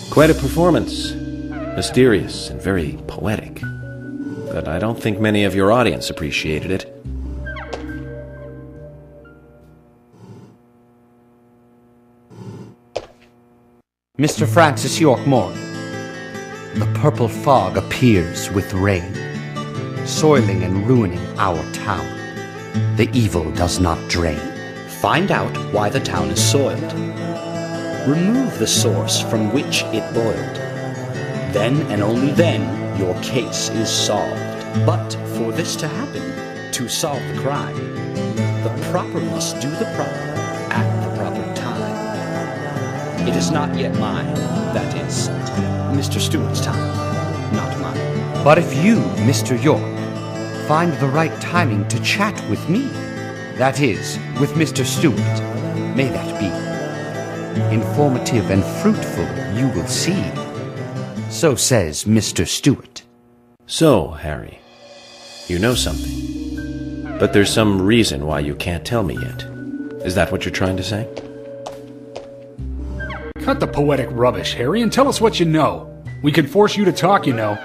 Quite a performance. Mysterious and very poetic. But I don't think many of your audience appreciated it. Mr. Francis York Morgan, the purple fog appears with rain, soiling and ruining our town. The evil does not drain. Find out why the town is soiled. Remove the source from which it boiled. Then and only then your case is solved. But for this to happen, to solve the crime, the proper must do the proper at the proper time. It is not yet mine, that is, Mr. Stewart's time, not mine. But if you, Mr. York, find the right timing to chat with me, that is, with Mr. Stewart, may that be. Informative and fruitful, you will see. So says Mr. Stewart. So, Harry, you know something. But there's some reason why you can't tell me yet. Is that what you're trying to say? Cut the poetic rubbish, Harry, and tell us what you know. We can force you to talk, you know.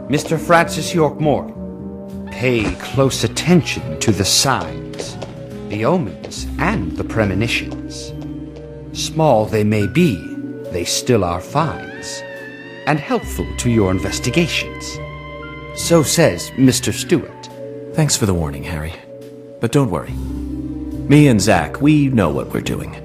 Mr. Francis York Morgan, pay close attention to the signs, the omens, and the premonitions. Small they may be, they still are finds, and helpful to your investigations. So says Mr. Stewart. Thanks for the warning, Harry. But don't worry. Me and Zach, we know what we're doing.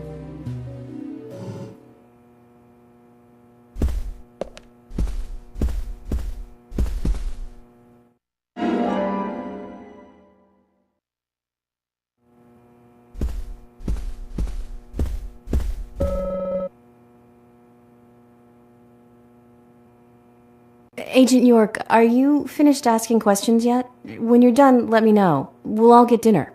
Agent York, are you finished asking questions yet? When you're done, let me know. We'll all get dinner.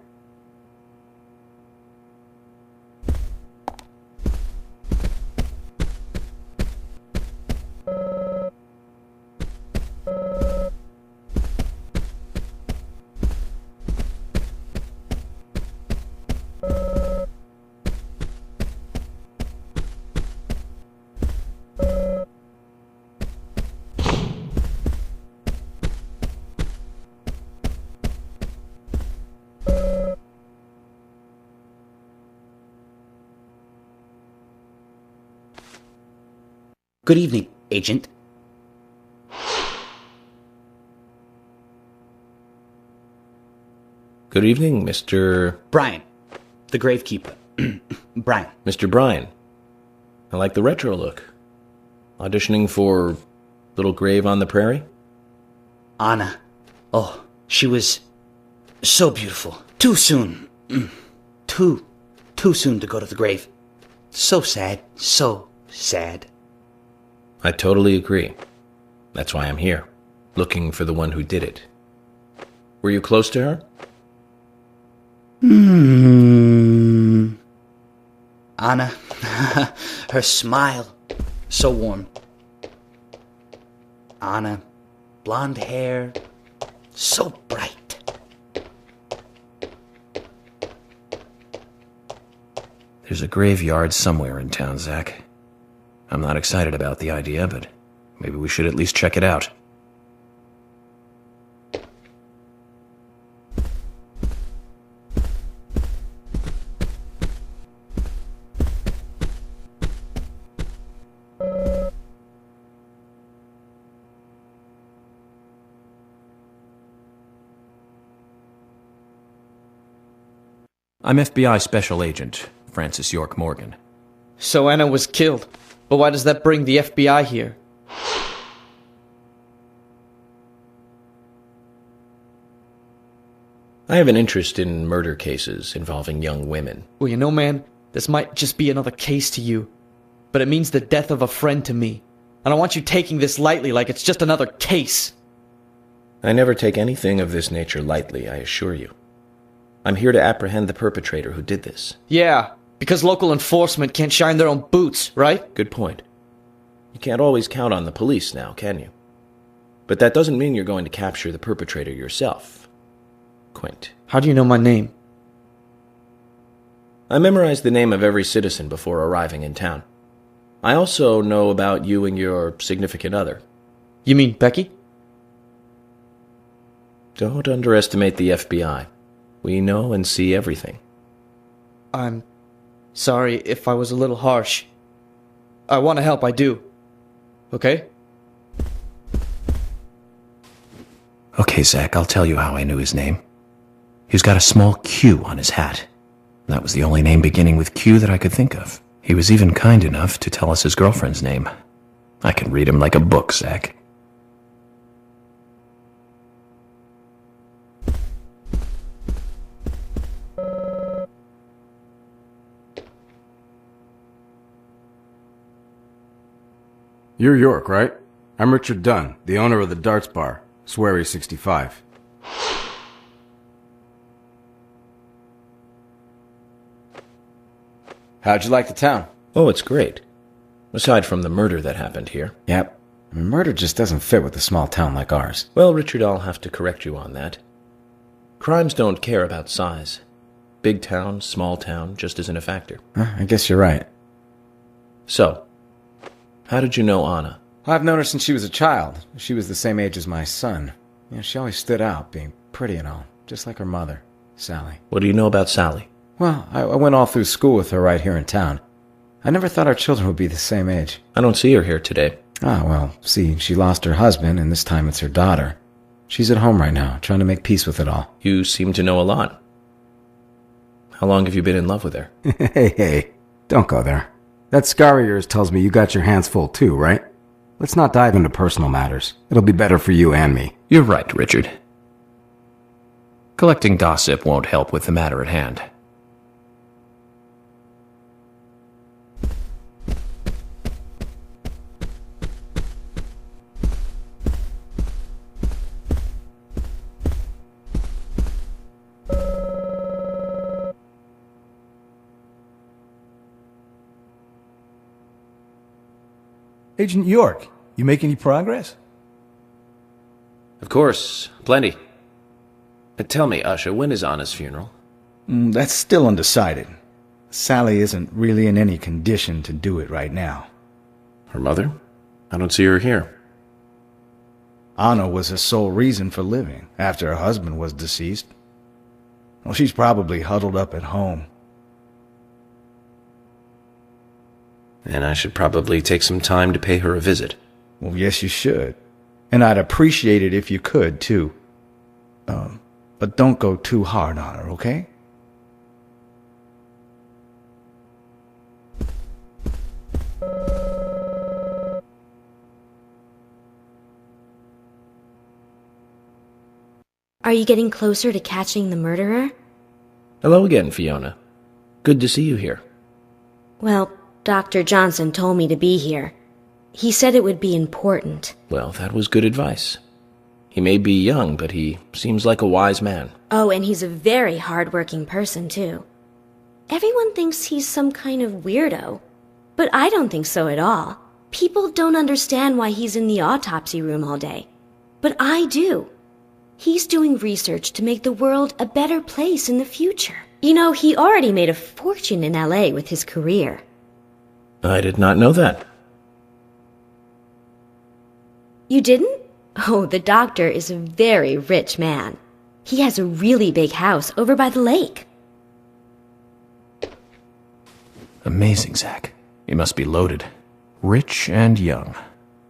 Good evening, Agent. Good evening, Mr. Brian, the gravekeeper. Brian. Mr. Bryan. I like the retro look. Auditioning for Little Grave on the Prairie? Anna. Oh, she was so beautiful. Too soon. Too soon to go to the grave. So sad. So sad. I totally agree. That's why I'm here, looking for the one who did it. Were you close to her? Anna, her smile, so warm. Anna, blonde hair, so bright. There's a graveyard somewhere in town, Zach. I'm not excited about the idea, but maybe we should at least check it out. I'm FBI Special Agent Francis York Morgan. So Anna was killed. But why does that bring the FBI here? I have an interest in murder cases involving young women. Well, you know, man, this might just be another case to you. But it means the death of a friend to me. I don't want you taking this lightly like it's just another case. I never take anything of this nature lightly, I assure you. I'm here to apprehend the perpetrator who did this. Yeah, because local enforcement can't shine their own boots, right? Good point. You can't always count on the police now, can you? But that doesn't mean you're going to capture the perpetrator yourself. Quint. How do you know my name? I memorized the name of every citizen before arriving in town. I also know about you and your significant other. You mean Becky? Don't underestimate the FBI. We know and see everything. I'm sorry if I was a little harsh. I want to help, I do. Okay? Okay, Zach, I'll tell you how I knew his name. He's got a small Q on his hat. That was the only name beginning with Q that I could think of. He was even kind enough to tell us his girlfriend's name. I can read him like a book, Zach. You're York, right? I'm Richard Dunn, the owner of the Darts Bar, Swery 65. How'd you like the town? Oh, it's great. Aside from the murder that happened here. Yep. Murder just doesn't fit with a small town like ours. Well, Richard, I'll have to correct you on that. Crimes don't care about size. Big town, small town, just isn't a factor. I guess you're right. So, how did you know Anna? I've known her since she was a child. She was the same age as my son. She always stood out, being pretty and all, just like her mother, Sally. What do you know about Sally? Well, I went all through school with her right here in town. I never thought our children would be the same age. I don't see her here today. Ah, well, see, she lost her husband, and this time it's her daughter. She's at home right now, trying to make peace with it all. You seem to know a lot. How long have you been in love with her? Hey, don't go there. That scar of yours tells me you got your hands full too, right? Let's not dive into personal matters. It'll be better for you and me. You're right, Richard. Collecting gossip won't help with the matter at hand. Agent York, you make any progress? Of course, plenty. Tell me, Usha, when is Anna's funeral? That's still undecided. Sally isn't really in any condition to do it right now. Her mother? I don't see her here. Anna was her sole reason for living after her husband was deceased. Well, she's probably huddled up at home. And I should probably take some time to pay her a visit. Well, yes, you should. And I'd appreciate it if you could, too. But don't go too hard on her, okay? Are you getting closer to catching the murderer? Hello again, Fiona. Good to see you here. Well, Dr. Johnson told me to be here. He said it would be important. Well, that was good advice. He may be young, but he seems like a wise man. Oh, and he's a very hard-working person, too. Everyone thinks he's some kind of weirdo, but I don't think so at all. People don't understand why he's in the autopsy room all day, but I do. He's doing research to make the world a better place in the future. You know, he already made a fortune in LA with his career. I did not know that. You didn't? Oh, the doctor is a very rich man. He has a really big house over by the lake. Amazing, Zach. He must be loaded. Rich and young.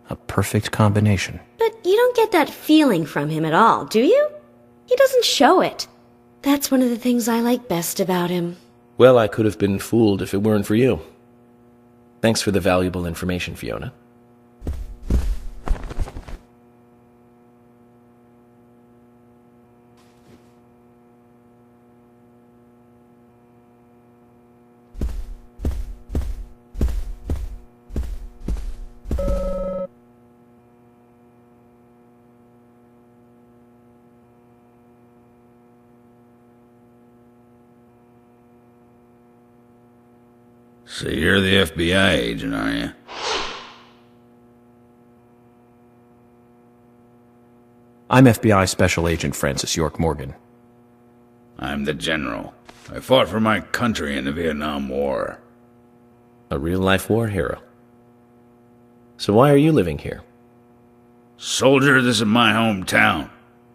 A perfect combination. But you don't get that feeling from him at all, do you? He doesn't show it. That's one of the things I like best about him. Well, I could have been fooled if it weren't for you. Thanks for the valuable information, Fiona. So you're the FBI agent, are you? I'm FBI Special Agent Francis York Morgan. I'm the general. I fought for my country in the Vietnam War. A real-life war hero. So why are you living here? Soldier, this is my hometown.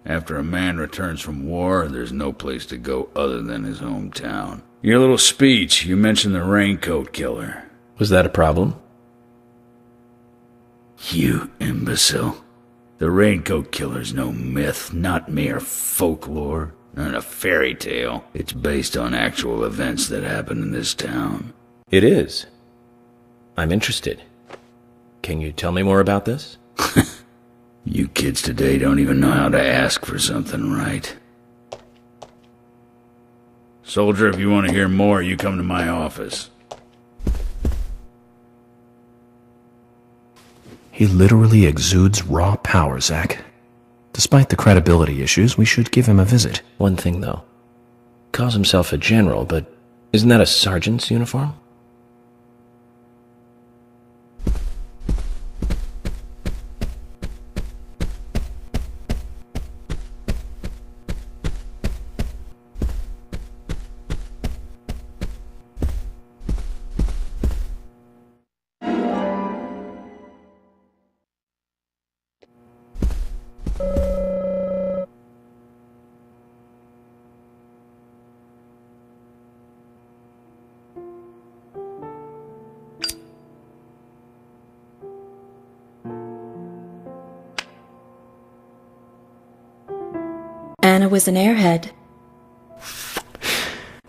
After a man returns from war, there's no place to go other than his hometown. Your little speech, you mentioned the raincoat killer. Was that a problem? You imbecile. The raincoat killer's no myth, not mere folklore, not a fairy tale. It's based on actual events that happened in this town. It is. I'm interested. Can you tell me more about this? You kids today don't even know how to ask for something right. Soldier, if you want to hear more, you come to my office. He literally exudes raw power, Zack. Despite the credibility issues, we should give him a visit. One thing, though. Calls himself a general, but isn't that a sergeant's uniform? Anna was an airhead.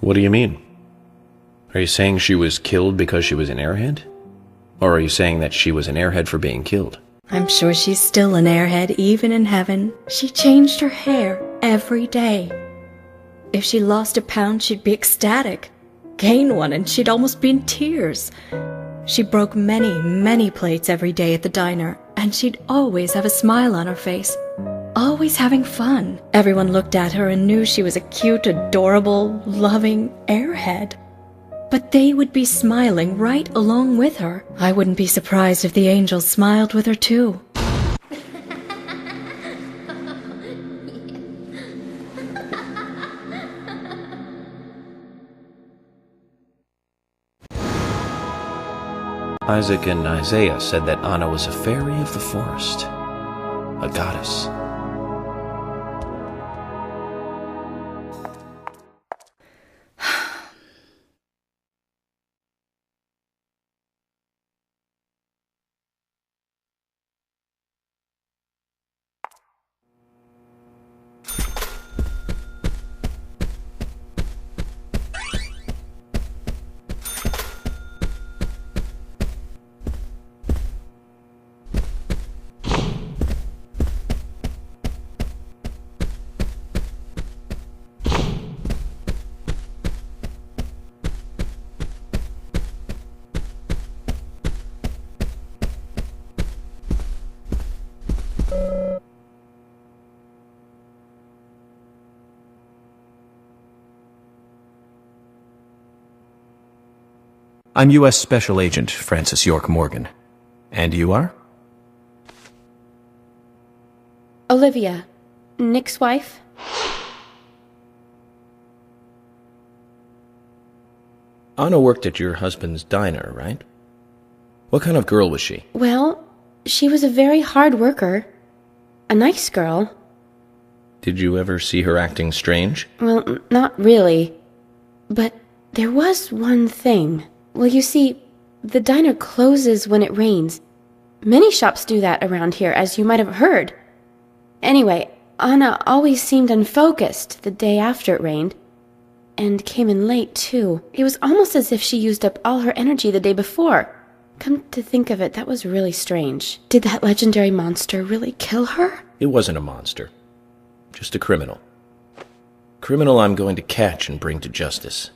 What do you mean? Are you saying she was killed because she was an airhead? Or are you saying that she was an airhead for being killed? I'm sure she's still an airhead even in heaven. She changed her hair every day. If she lost a pound, she'd be ecstatic. Gain one, and she'd almost be in tears. She broke many, many plates every day at the diner, and she'd always have a smile on her face. Always having fun. Everyone looked at her and knew she was a cute, adorable, loving airhead. But they would be smiling right along with her. I wouldn't be surprised if the angels smiled with her too. Isaac and Isaiah said that Anna was a fairy of the forest, a goddess. I'm U.S. Special Agent Francis York Morgan. And you are? Olivia, Nick's wife. Anna worked at your husband's diner, right? What kind of girl was she? Well, she was a very hard worker. A nice girl. Did you ever see her acting strange? Well, not really. But there was one thing. Well, you see, the diner closes when it rains. Many shops do that around here, as you might have heard. Anyway, Anna always seemed unfocused the day after it rained. And came in late, too. It was almost as if she used up all her energy the day before. Come to think of it, that was really strange. Did that legendary monster really kill her? It wasn't a monster. Just a criminal. Criminal I'm going to catch and bring to justice.